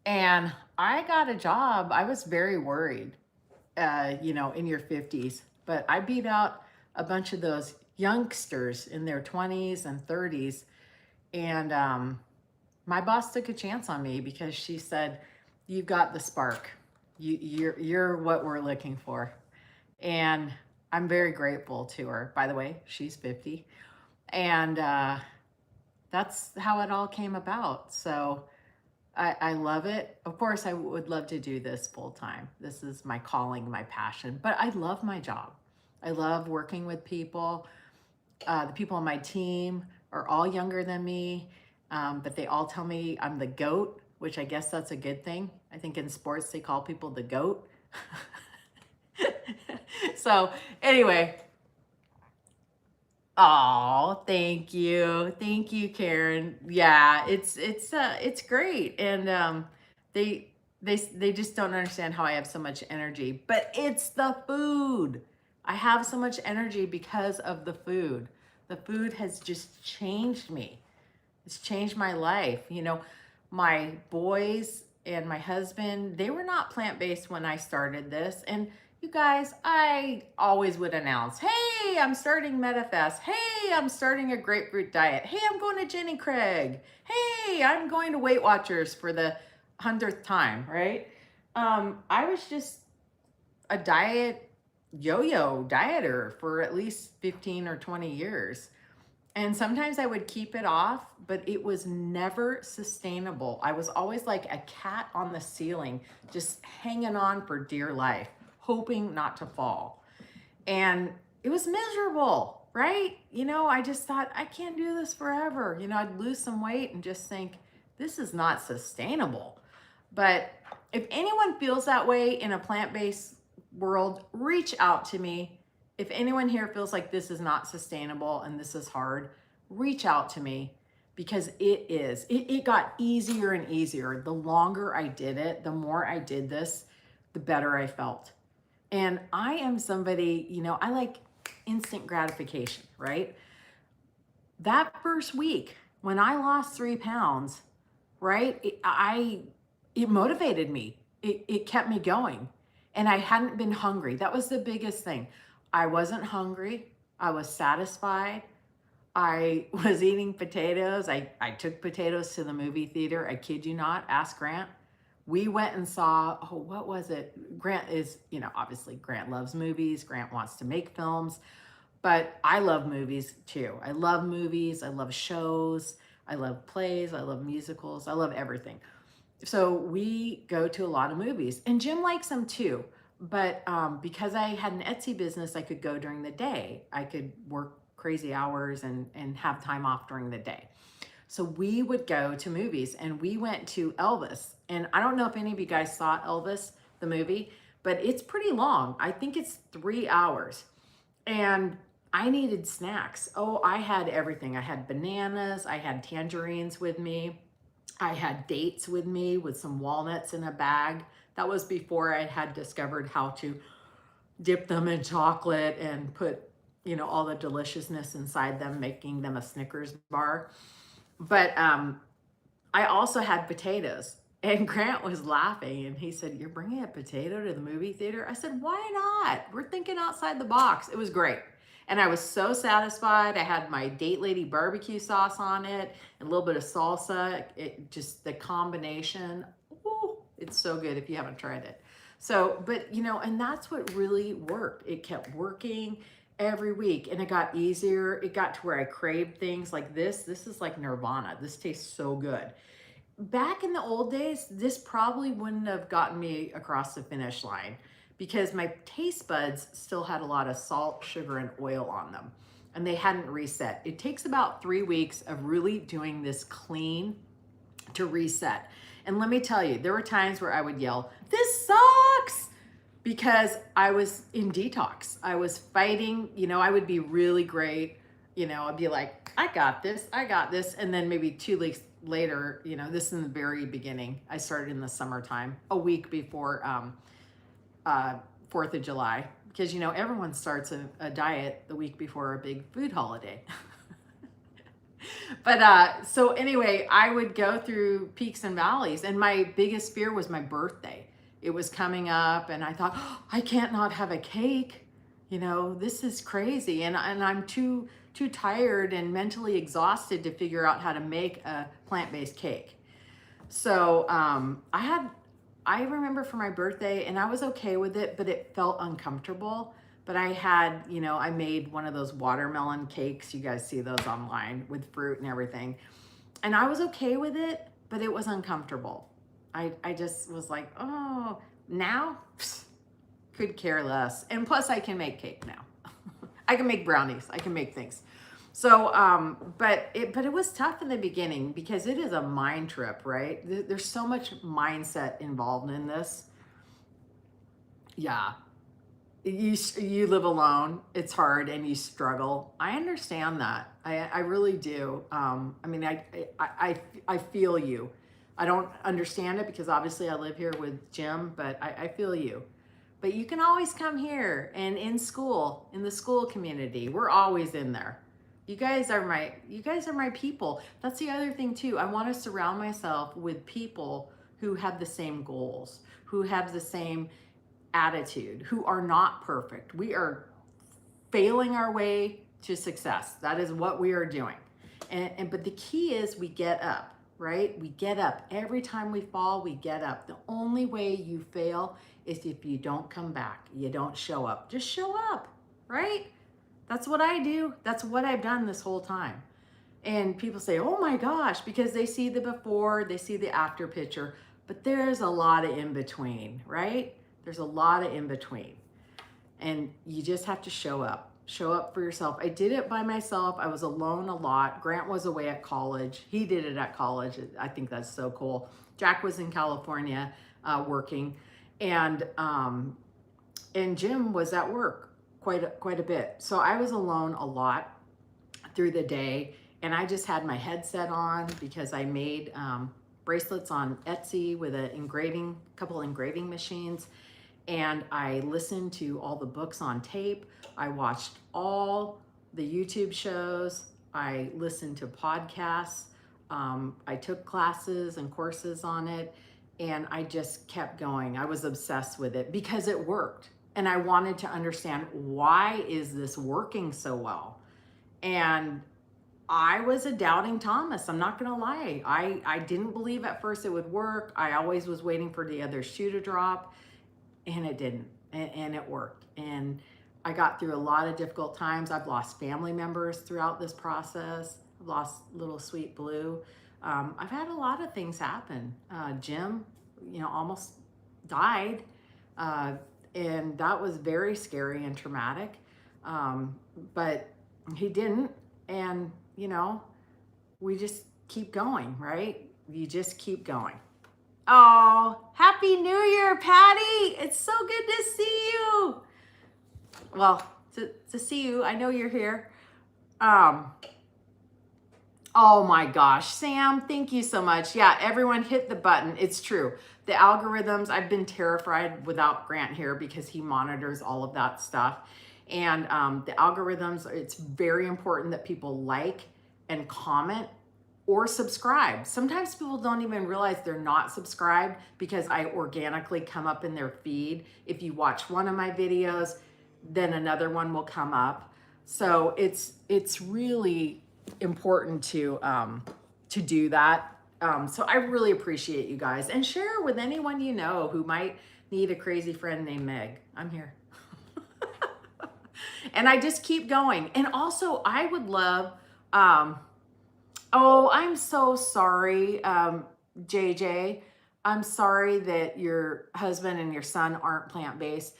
And I got a job. I was very worried, you know, in your 50s, but I beat out a bunch of those youngsters in their 20s and 30s And my boss took a chance on me because she said, "You've got the spark. You're what we're looking for." And I'm very grateful to her. By the way, she's 50. And that's how it all came about. So I love it. Of course, I would love to do this full time. This is my calling, my passion, but I love my job. I love working with people. The people on my team are all younger than me, but they all tell me I'm the GOAT, which I guess that's a good thing. I think in sports, they call people the GOAT. So anyway, oh, thank you. Thank you, Karen. Yeah, it's great. And they just don't understand how I have so much energy. But it's the food. I have so much energy because of the food. The food has just changed me. It's changed my life. You know, my boys and my husband, they were not plant-based when I started this. And you guys, I always would announce, hey, I'm starting MetaFast. Hey, I'm starting a grapefruit diet. Hey, I'm going to Jenny Craig. Hey, I'm going to Weight Watchers for the 100th time, right? I was just a yo-yo dieter for at least 15 or 20 years. And sometimes I would keep it off, but it was never sustainable. I was always like a cat on the ceiling, just hanging on for dear life, hoping not to fall. And it was miserable, right? You know, I just thought, I can't do this forever. You know, I'd lose some weight and just think, this is not sustainable. But if anyone feels that way in a plant-based world, reach out to me. If anyone here feels like this is not sustainable and this is hard, reach out to me, because it is. It got easier and easier. The longer I did it, the more I did this, the better I felt. And I am somebody, you know, I like instant gratification, right? That first week when I lost 3 pounds, right, it motivated me. It kept me going. And I hadn't been hungry. That was the biggest thing. I wasn't hungry. I was satisfied. I was eating potatoes. I took potatoes to the movie theater. I kid you not. Ask Grant. We went and saw, oh, what was it? Grant is, you know, obviously Grant loves movies. Grant wants to make films. But I love movies too. I love movies. I love shows. I love plays. I love musicals. I love everything. So we go to a lot of movies, and Jim likes them too. But because I had an Etsy business, I could go during the day. I could work crazy hours and have time off during the day. So we would go to movies, and we went to Elvis. And I don't know if any of you guys saw Elvis, the movie, but it's pretty long. I think it's 3 hours. And I needed snacks. Oh, I had everything. I had bananas. I had tangerines with me. I had dates with me with some walnuts in a bag. That was before I had discovered how to dip them in chocolate and put, you know, all the deliciousness inside them, making them a Snickers bar. But I also had potatoes. And Grant was laughing, and he said, "You're bringing a potato to the movie theater?" I said, "Why not? We're thinking outside the box." It was great. And I was so satisfied. I had my Date Lady barbecue sauce on it, and a little bit of salsa. It just, the combination, ooh, it's so good if you haven't tried it. So, but you know, and that's what really worked. It kept working every week, and it got easier. It got to where I craved things like this. This is like nirvana. This tastes so good. Back in the old days, this probably wouldn't have gotten me across the finish line, because my taste buds still had a lot of salt, sugar, and oil on them, and they hadn't reset. It takes about 3 weeks of really doing this clean to reset. And let me tell you, there were times where I would yell, "This sucks!" because I was in detox. I was fighting, you know, I would be really great. You know, I'd be like, I got this. And then maybe 2 weeks later, you know, this is in the very beginning. I started in the summertime, a week before 4th of July, because, you know, everyone starts a diet the week before a big food holiday. But so anyway, I would go through peaks and valleys, and my biggest fear was my birthday. It was coming up, and I thought, oh, I can't not have a cake. You know, this is crazy. And I'm too tired and mentally exhausted to figure out how to make a plant-based cake. So I remember for my birthday, and I was okay with it, but it felt uncomfortable. But I had, you know, I made one of those watermelon cakes. You guys see those online with fruit and everything. And I was okay with it, but it was uncomfortable. I just was like, oh, now could care less. And plus I can make cake now. I can make brownies. I can make things. So, but it was tough in the beginning because it is a mind trip, right? There's so much mindset involved in this. Yeah. You live alone, it's hard and you struggle. I understand that. I really do. I mean, I feel you. I don't understand it because obviously I live here with Jim, but I feel you. But you can always come here, and in school, in the school community, we're always in there. You guys are my people. That's the other thing too. I want to surround myself with people who have the same goals, who have the same attitude, who are not perfect. We are failing our way to success. That is what we are doing. But the key is we get up, right? We get up. Every time we fall, we get up. The only way you fail is if you don't come back. You don't show up. Just show up, right? That's what I do. That's what I've done this whole time. And people say, oh my gosh, because they see the before, they see the after picture, but there's a lot of in between, right? There's a lot of in between. And you just have to show up. Show up for yourself. I did it by myself. I was alone a lot. Grant was away at college. He did it at college. I think that's so cool. Jack was in California working, and Jim was at work quite a bit. So I was alone a lot through the day, and I just had my headset on because I made bracelets on Etsy with a couple engraving machines. And I listened to all the books on tape. I watched all the YouTube shows. I listened to podcasts. I took classes and courses on it, and I just kept going. I was obsessed with it because it worked. And I wanted to understand, why is this working so well? And I was a doubting Thomas. I'm not gonna lie. I didn't believe at first it would work. I always was waiting for the other shoe to drop. And it didn't, and it worked. And I got through a lot of difficult times. I've lost family members throughout this process. I've lost little sweet Blue. I've had a lot of things happen. Jim, almost died. And that was very scary and traumatic. But he didn't. And, we just keep going, right? You just keep going. Oh, Happy New Year, Patty. It's so good to see you. Well, to see you, I know you're here. Oh my gosh, Sam, thank you so much. Yeah, everyone hit the button. It's true. The algorithms, I've been terrified without Grant here because he monitors all of that stuff. And the algorithms, it's very important that people like and comment or subscribe. Sometimes people don't even realize they're not subscribed because I organically come up in their feed. If you watch one of my videos, then another one will come up. So it's really important to do that. So I really appreciate you guys, and share with anyone you know who might need a crazy friend named Meg. I'm here. And I just keep going. And also I would love, oh, I'm so sorry, JJ. I'm sorry that your husband and your son aren't plant-based.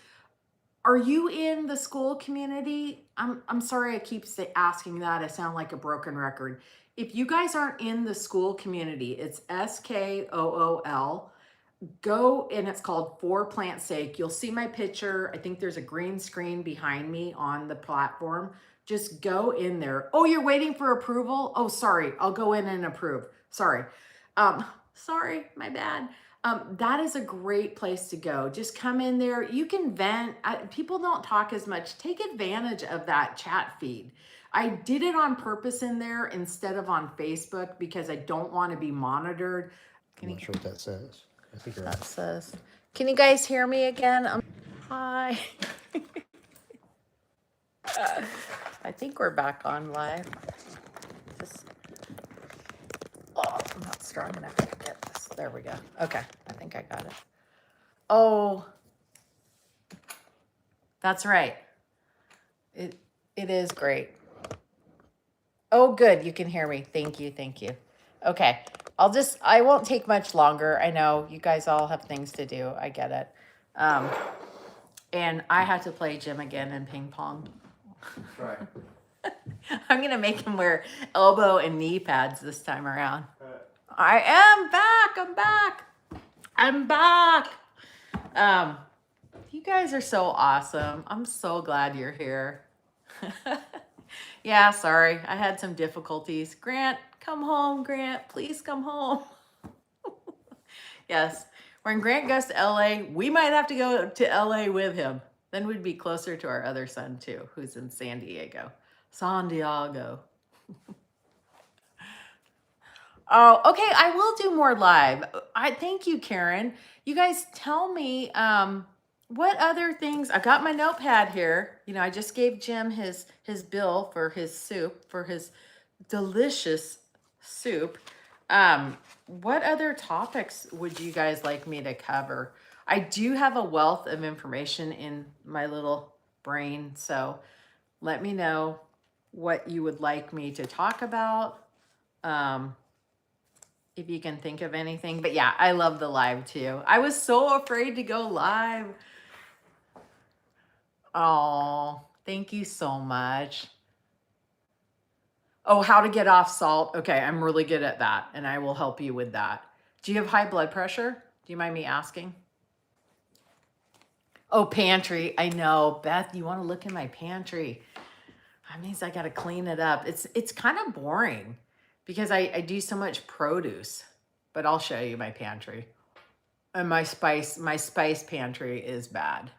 Are you in the school community? I'm sorry I keep asking that. I sound like a broken record. If you guys aren't in the school community, it's SKOOL. Go, and it's called For Plant's Sake. You'll see my picture. I think there's a green screen behind me on the platform. Just go in there. Oh, you're waiting for approval? Oh, sorry. I'll go in and approve. Sorry. Sorry, my bad. That is a great place to go. Just come in there. You can vent. People don't talk as much. Take advantage of that chat feed. I did it on purpose in there instead of on Facebook because I don't want to be monitored. I'm not sure what that says. I think you're That right. says, can you guys hear me again? Hi. I think we're back on live. Just, oh, I'm not strong enough to get this. There we go. Okay, I think I got it. Oh, that's right. It is great. Oh, good. You can hear me. Thank you. Thank you. Okay. I won't take much longer. I know you guys all have things to do. I get it. And I had to play Jim again in ping pong. Try. I'm going to make him wear elbow and knee pads this time around. I am back. I'm back. I'm back. You guys are so awesome. I'm so glad you're here. Yeah, sorry. I had some difficulties. Grant, come home, Grant. Please come home. Yes. When Grant goes to LA, we might have to go to LA with him. Then we'd be closer to our other son too, who's in San Diego. San Diego. Oh, okay. I will do more live. I thank you, Karen. You guys tell me what other things. I got my notepad here. You know, I just gave Jim his bill for his soup, for his delicious soup. What other topics would you guys like me to cover? I do have a wealth of information in my little brain, so let me know what you would like me to talk about. If you can think of anything. But yeah, I love the live too. I was so afraid to go live. Oh, thank you so much. Oh, how to get off salt. Okay, I'm really good at that, and I will help you with that. Do you have high blood pressure? Do you mind me asking? Oh, pantry. I know. Beth, you want to look in my pantry. That means I got to clean it up. It's kind of boring because I do so much produce, but I'll show you my pantry. And my spice pantry is bad.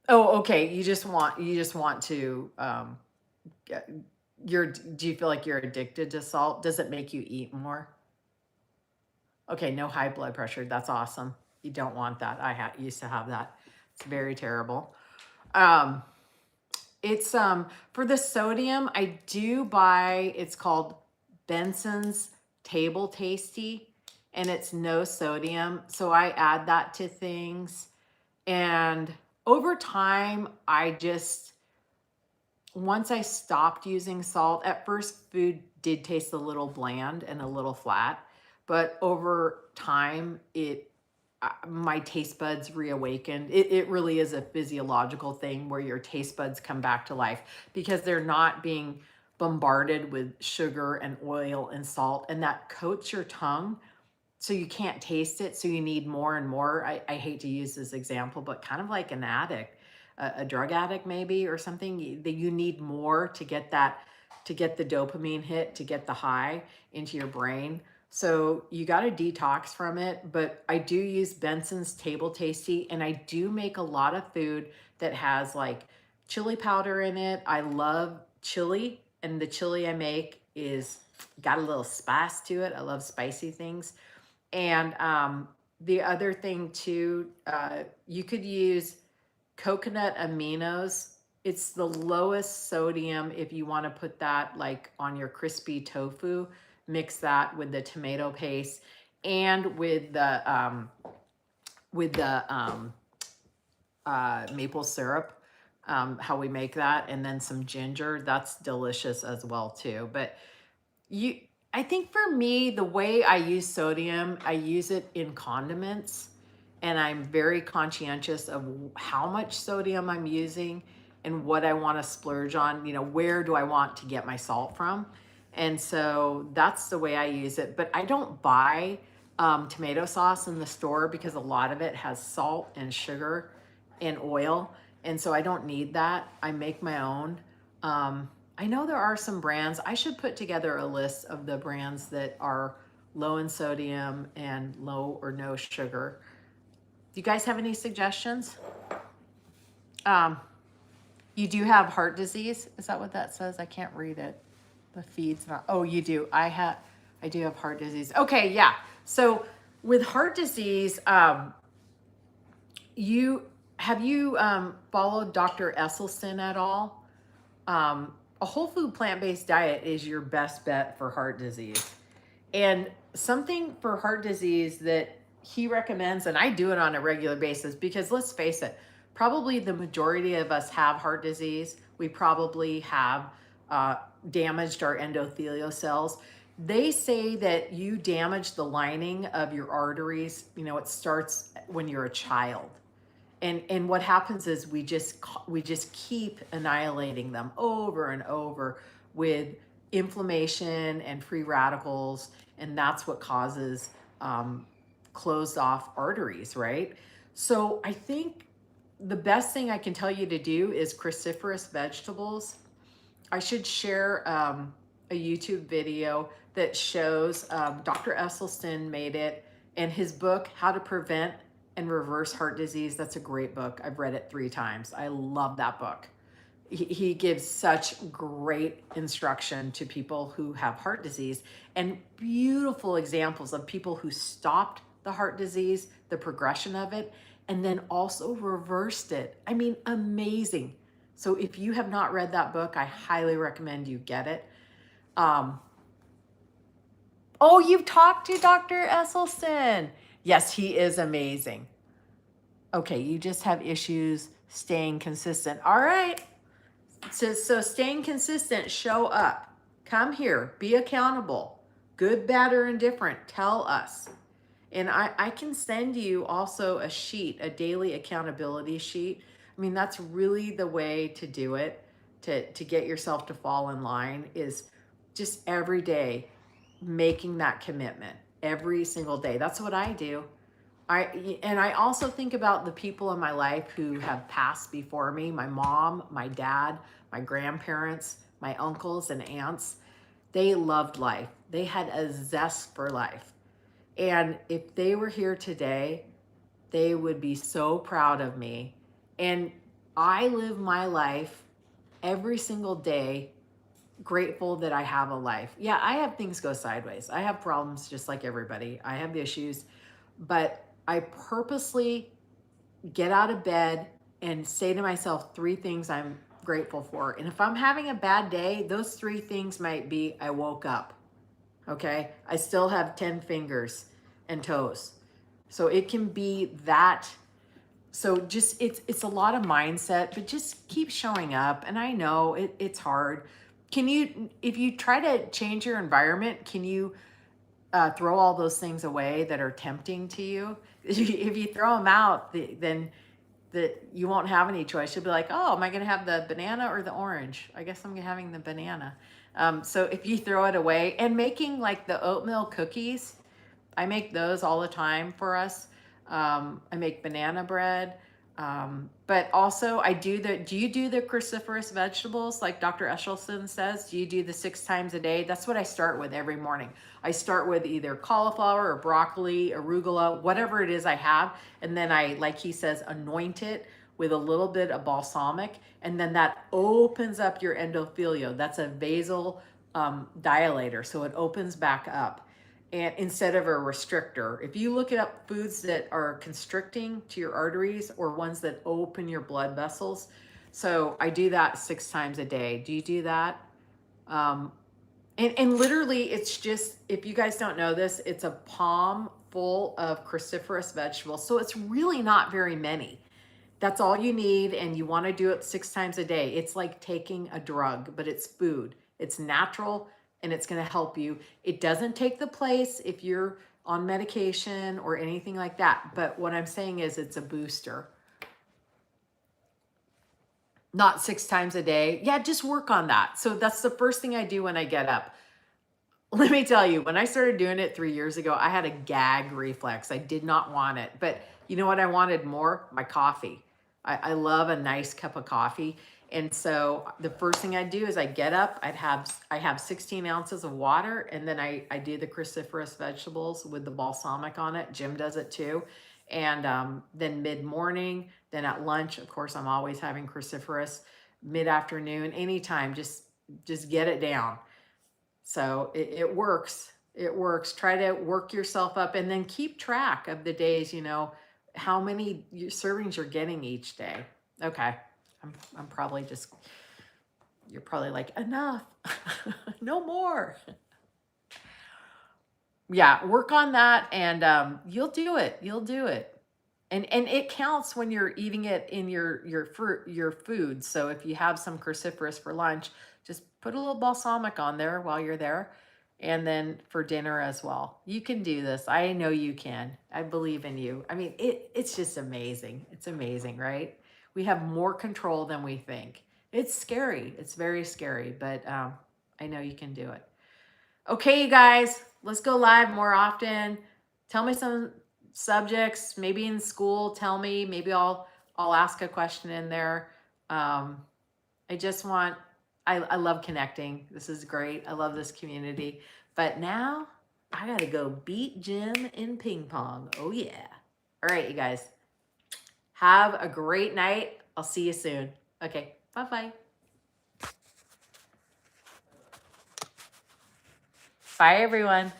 Oh, okay. You just want to do you feel like you're addicted to salt? Does it make you eat more? Okay, no high blood pressure. That's awesome. You don't want that. I used to have that. It's very terrible. It's for the sodium, I do buy, it's called Benson's Table Tasty, and it's no sodium. So I add that to things. And over time, once I stopped using salt, at first food did taste a little bland and a little flat, but over time, my taste buds reawakened. It really is a physiological thing where your taste buds come back to life because they're not being bombarded with sugar and oil and salt, and that coats your tongue so you can't taste it. So you need more and more. I hate to use this example, but kind of like an addict, a drug addict maybe, or something, that you need more to get the dopamine hit, to get the high into your brain. So you got to detox from it, but I do use Benson's Table Tasty, and I do make a lot of food that has like chili powder in it. I love chili, and the chili I make is got a little spice to it. I love spicy things. And the other thing too, you could use coconut aminos. It's the lowest sodium if you want to put that like on your crispy tofu. Mix that with the tomato paste and with the maple syrup, how we make that, and then some ginger. That's delicious as well too. But I think for me, the way I use sodium, I use it in condiments, and I'm very conscientious of how much sodium I'm using and what I want to splurge on. You know, where do I want to get my salt from? And so that's the way I use it. But I don't buy tomato sauce in the store because a lot of it has salt and sugar and oil. And so I don't need that. I make my own. I know there are some brands. I should put together a list of the brands that are low in sodium and low or no sugar. Do you guys have any suggestions? You do have heart disease. Is that what that says? I can't read it. The feed's not. Oh, you do. I do have heart disease. Okay, yeah. So with heart disease, Have you followed Dr. Esselstyn at all? A whole food plant-based diet is your best bet for heart disease. And something for heart disease that he recommends, and I do it on a regular basis, because let's face it, probably the majority of us have heart disease. We probably have damaged our endothelial cells. They say that you damage the lining of your arteries. You know, it starts when you're a child. And what happens is we just keep annihilating them over and over with inflammation and free radicals, and that's what causes closed off arteries, right? So I think the best thing I can tell you to do is cruciferous vegetables. I should share a YouTube video that shows Dr. Esselstyn made it, and his book, How to Prevent and Reverse Heart Disease. That's a great book. I've read it 3 times. I love that book. He gives such great instruction to people who have heart disease, and beautiful examples of people who stopped the heart disease, the progression of it, and then also reversed it. I mean, amazing. So if you have not read that book, I highly recommend you get it. Oh, you've talked to Dr. Esselstyn. Yes, he is amazing. Okay, you just have issues staying consistent. All right. So staying consistent, show up. Come here, be accountable. Good, bad, or indifferent, tell us. And I can send you also a sheet, a daily accountability sheet. I mean, that's really the way to do it, to get yourself to fall in line, is just every day making that commitment every single day. That's what I do. I also think about the people in my life who have passed before me, my mom, my dad, my grandparents, my uncles and aunts. They loved life. They had a zest for life. And if they were here today, they would be so proud of me. And I live my life every single day grateful that I have a life. Yeah, I have things go sideways. I have problems just like everybody. I have issues, but I purposely get out of bed and say to myself 3 things I'm grateful for. And if I'm having a bad day, those 3 things might be: I woke up. Okay? I still have 10 fingers and toes. So it can be that. So just it's a lot of mindset, but just keep showing up. And I know it's hard. Can you, if you try to change your environment, can you throw all those things away that are tempting to you? If you throw them out, then you won't have any choice. You'll be like, oh, am I going to have the banana or the orange? I guess I'm having the banana. So if you throw it away, and making like the oatmeal cookies, I make those all the time for us. I make banana bread. But also do you do the cruciferous vegetables like Dr. Esselstyn says? Do you do the 6 times a day? That's what I start with every morning. I start with either cauliflower or broccoli, arugula, whatever it is I have. And then I, like he says, anoint it with a little bit of balsamic. And then that opens up your endothelium. That's a vasal dilator. So it opens back up. And instead of a restrictor. If you look up foods that are constricting to your arteries or ones that open your blood vessels. So I do that 6 times a day. Do you do that? And literally it's just, if you guys don't know this, it's a palm full of cruciferous vegetables. So it's really not very many. That's all you need, and you want to do it 6 times a day. It's like taking a drug, but it's food. It's natural, and it's going to help you. It doesn't take the place if you're on medication or anything like that. But what I'm saying is it's a booster. Not 6 times a day. Yeah, just work on that. So that's the first thing I do when I get up. Let me tell you, when I started doing it 3 years ago, I had a gag reflex. I did not want it. But you know what I wanted more? My coffee. I love a nice cup of coffee. And so the first thing I do is I get up, I have 16 ounces of water, and then I do the cruciferous vegetables with the balsamic on it. Jim does it too. And then mid-morning, then at lunch, of course, I'm always having cruciferous, mid-afternoon, anytime, just get it down. So it works. It works. Try to work yourself up, and then keep track of the days, you know, how many servings you're getting each day. Okay. I'm probably just, you're probably like, enough, no more. Yeah, work on that and you'll do it. You'll do it. And it counts when you're eating it in your food. So if you have some cruciferous for lunch, just put a little balsamic on there while you're there. And then for dinner as well. You can do this. I know you can. I believe in you. I mean, it's just amazing. It's amazing, right? We have more control than we think. It's scary. It's very scary, but I know you can do it. Okay, you guys, let's go live more often. Tell me some subjects, maybe in school. Tell me, maybe I'll ask a question in there. I just want, I love connecting. This is great. I love this community. But now I got to go beat Jim in ping pong. Oh, yeah. All right, you guys. Have a great night. I'll see you soon. Okay, bye-bye. Bye, everyone.